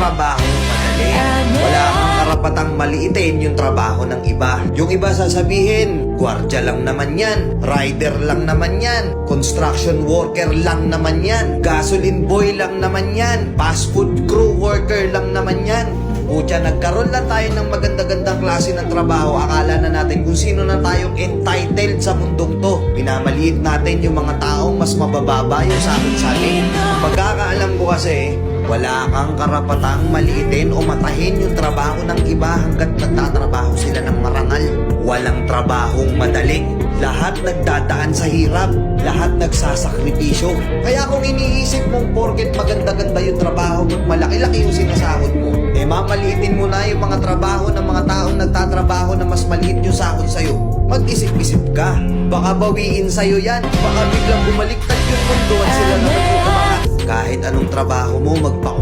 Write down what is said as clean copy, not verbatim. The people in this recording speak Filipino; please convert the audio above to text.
trabahong madali. Wala kang karapatang maliitin yung trabaho ng iba. Yung iba sasabihin, gwardiya lang naman yan, rider lang naman yan, construction worker lang naman yan, gasoline boy lang naman yan, fast food crew worker lang naman yan. Pucha, nagkaroon lang tayo ng maganda-gandang klase ng trabaho. Akala na natin kung sino na tayong entitled sa mundong to. Pinamaliit natin yung mga taong mas mabababa yung sa atin. Pagkakaalam ko kasi, wala kang karapatang maliitin o matahin yung trabaho ng iba hanggat nagtatrabaho sila ng marangal. Walang trabahong madali. Lahat nagdadaan sa hirap. Lahat nagsasakripisyo. Kaya kung iniisip mong porket maganda-ganda yung trabaho mo, malaki-laki yung sinasahod mo, mamaliitin mo na yung mga trabaho ng mga taong nagtatrabaho na mas maliit yung sahod sa'yo. Mag-isip-isip ka. Baka bawiin sa'yo yan. Baka biglang bumaliktad yung mundo at sila naman yung umangat. Kahit anong trabaho mo, magpakumbaba